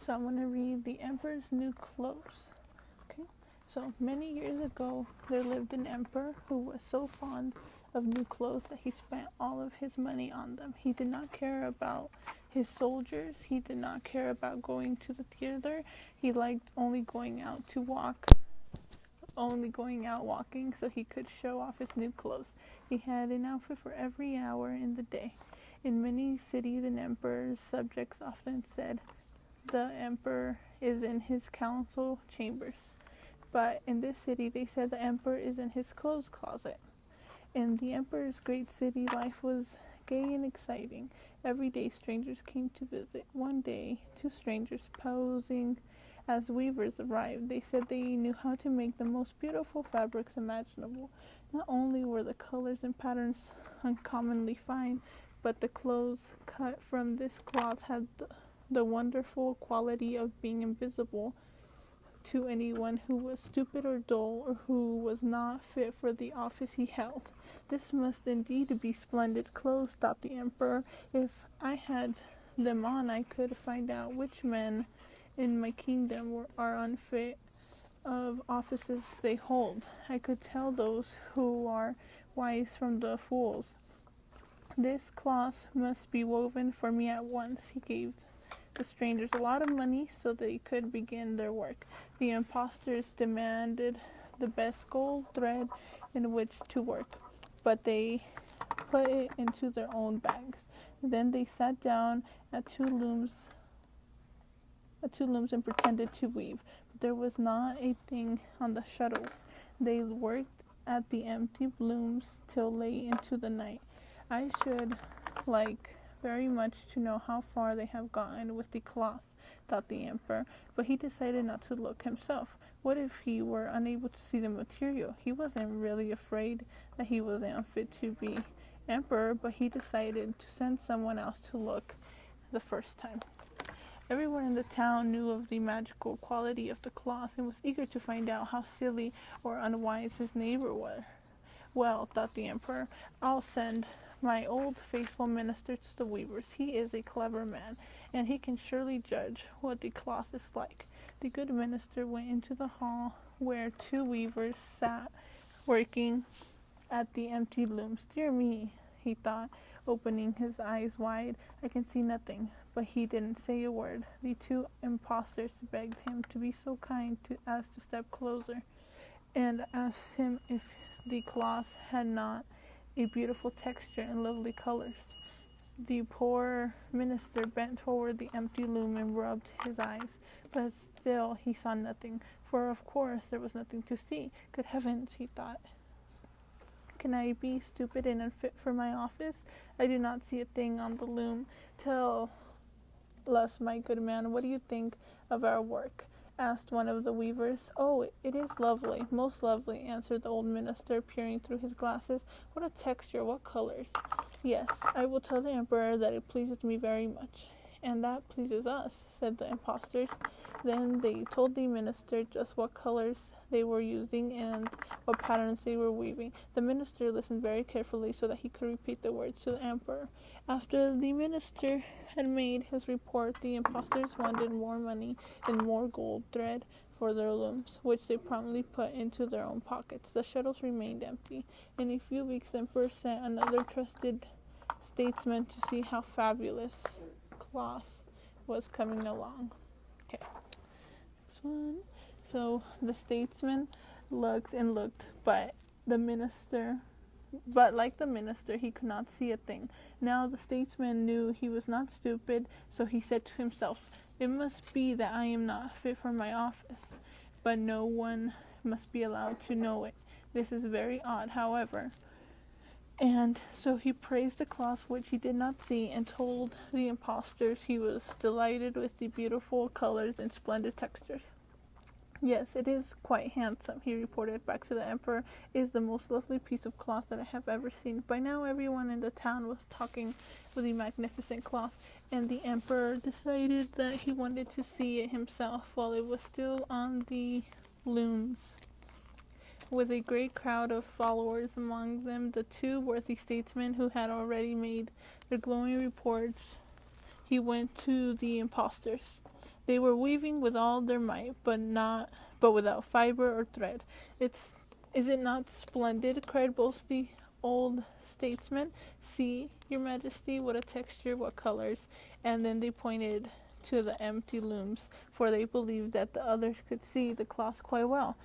So I'm going to read The Emperor's New Clothes. Okay, so many years ago, there lived an emperor who was so fond of new clothes that he spent all of his money on them. He did not care about his soldiers. He did not care about going to the theater. He liked only going out walking so he could show off his new clothes. He had an outfit for every hour in the day. In many cities, an emperor's subjects often said the emperor is in his council chambers. But in this city, they said the emperor is in his clothes closet. In the emperor's great city, life was gay and exciting. Every day, strangers came to visit. One day, two strangers posing as weavers arrived. They said they knew how to make the most beautiful fabrics imaginable. Not only were the colors and patterns uncommonly fine, but the clothes cut from this cloth had the wonderful quality of being invisible to anyone who was stupid or dull or who was not fit for the office he held. This must indeed be splendid clothes, thought the emperor. If I had them on, I could find out which men in my kingdom are unfit of offices they hold. I could tell those who are wise from the fools. This cloth must be woven for me at once. He gave the strangers a lot of money so they could begin their work. The impostors demanded the best gold thread in which to work, but they put it into their own bags. Then they sat down at two looms and pretended to weave, but there was not a thing on the shuttles. They worked at the empty looms till late into the night. I should like very much to know how far they have gotten with the cloth, thought the emperor, but he decided not to look himself. What if he were unable to see the material? He wasn't really afraid that he was unfit to be emperor, but he decided to send someone else to look the first time. Everyone in the town knew of the magical quality of the cloth and was eager to find out how silly or unwise his neighbor was. Well, thought the emperor, I'll send my old faithful minister to the weavers. He is a clever man, and he can surely judge what the cloth is like. The good minister went into the hall where two weavers sat working at the empty looms. Dear me, he thought, opening his eyes wide, I can see nothing. But he didn't say a word. The two impostors begged him to be so kind as to step closer, and asked him if the cloth had not a beautiful texture and lovely colors. The poor minister bent toward the empty loom and rubbed his eyes, but still he saw nothing, for of course there was nothing to see. Good heavens, he thought. Can I be stupid and unfit for my office? I do not see a thing on the loom. Tell us, my good man, what do you think of our work? Asked one of the weavers. Oh, it is lovely, most lovely, answered the old minister, peering through his glasses. What a texture, what colors. Yes, I will tell the emperor that it pleases me very much. And that pleases us, said the impostors. Then they told the minister just what colors they were using and what patterns they were weaving. The minister listened very carefully so that he could repeat the words to the emperor. After the minister had made his report, the impostors wanted more money and more gold thread for their looms, which they promptly put into their own pockets. The shuttles remained empty. In a few weeks, the emperor sent another trusted statesman to see how fabulous cloth was coming along. Okay, next one. So the statesman looked and looked, but like the minister, he could not see a thing. Now the statesman knew he was not stupid, so he said to himself, it must be that I am not fit for my office, but no one must be allowed to know it. This is very odd, however. And so he praised the cloth which he did not see, and told the impostors he was delighted with the beautiful colors and splendid textures. Yes, it is quite handsome, he reported back to the emperor. It is the most lovely piece of cloth that I have ever seen. By now everyone in the town was talking of the magnificent cloth, and the emperor decided that he wanted to see it himself while it was still on the looms. With a great crowd of followers, among them the two worthy statesmen who had already made their glowing reports, he went to the impostors. They were weaving with all their might, but without fiber or thread. Is it not splendid? Cried both the old statesman. See, your majesty, what a texture, what colors. And then they pointed to the empty looms, for they believed that the others could see the cloth quite well.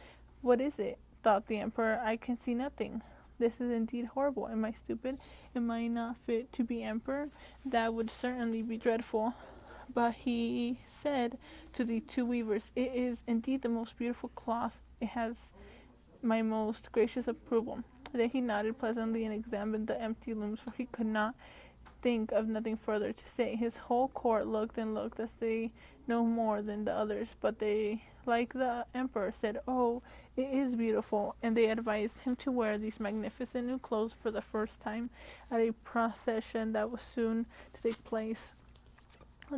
What is it? Thought the emperor. I can see nothing. This is indeed horrible. Am I stupid? Am I not fit to be emperor? That would certainly be dreadful. But he said to the two weavers, it is indeed the most beautiful cloth. It has my most gracious approval. Then he nodded pleasantly and examined the empty looms, for he could not think of nothing further to say. His whole court looked and looked as they no more than the others, but they, like the emperor, said, "Oh, it is beautiful," and they advised him to wear these magnificent new clothes for the first time at a procession that was soon to take place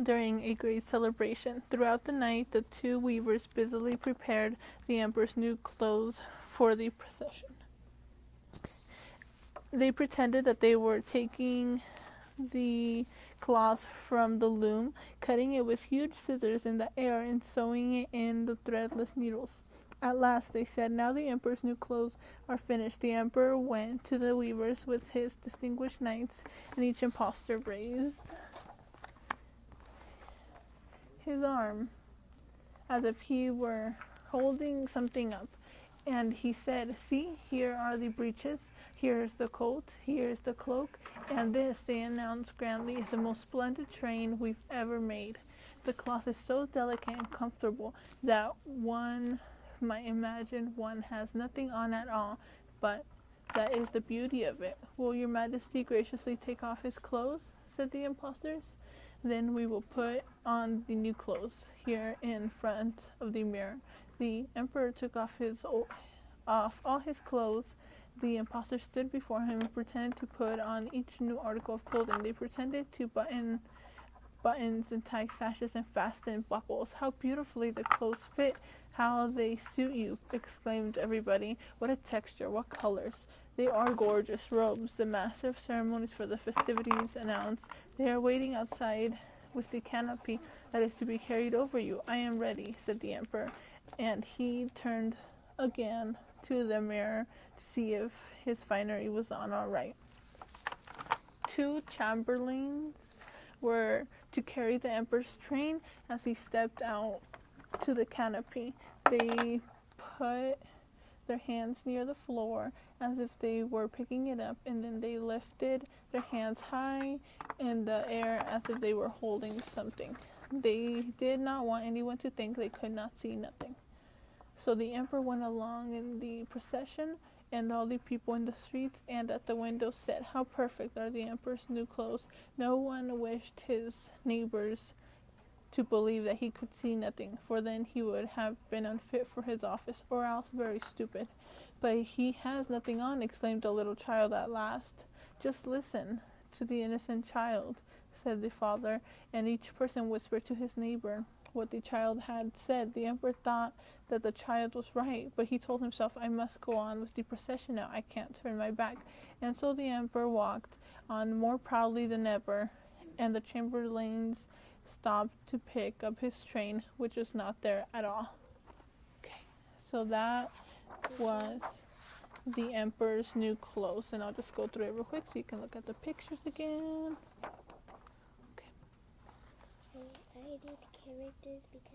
during a great celebration. Throughout the night, the two weavers busily prepared the emperor's new clothes for the procession. They pretended that they were taking the cloth from the loom, cutting it with huge scissors in the air and sewing it in the threadless needles. At last, they said, now the emperor's new clothes are finished. The emperor went to the weavers with his distinguished knights, and each impostor raised his arm as if he were holding something up, and he said, see, here are the breeches, here's the coat, here's the cloak, and this, they announced grandly, is the most splendid train we've ever made. The cloth is so delicate and comfortable that one might imagine one has nothing on at all, but that is the beauty of it. Will your majesty graciously take off his clothes? Said the impostors. Then we will put on the new clothes here in front of the mirror. The emperor took off all his clothes. The impostors stood before him and pretended to put on each new article of clothing. They pretended to button buttons and tie sashes and fasten buckles. How beautifully the clothes fit! How they suit you! Exclaimed everybody. What a texture! What colors! They are gorgeous robes. The master of ceremonies for the festivities announced, they are waiting outside with the canopy that is to be carried over you. I am ready, said the emperor, and he turned again to the mirror to see if his finery was on all right. Two chamberlains were to carry the emperor's train. As he stepped out to the canopy, they put their hands near the floor as if they were picking it up, and then they lifted their hands high in the air as if they were holding something. They did not want anyone to think they could not see nothing. So the emperor went along in the procession, and all the people in the streets and at the windows said, how perfect are the emperor's new clothes. No one wished his neighbors to believe that he could see nothing, for then he would have been unfit for his office, or else very stupid. But he has nothing on, exclaimed the little child at last. Just listen to the innocent child, said the father, and each person whispered to his neighbor what the child had said. The emperor thought that the child was right, but he told himself, I must go on with the procession now, I can't turn my back. And so the emperor walked on more proudly than ever, and the chamberlains stopped to pick up his train, which was not there at all. Okay, so that was the emperor's new clothes, and I'll just go through it real quick so you can look at the pictures again. Okay. I did characters because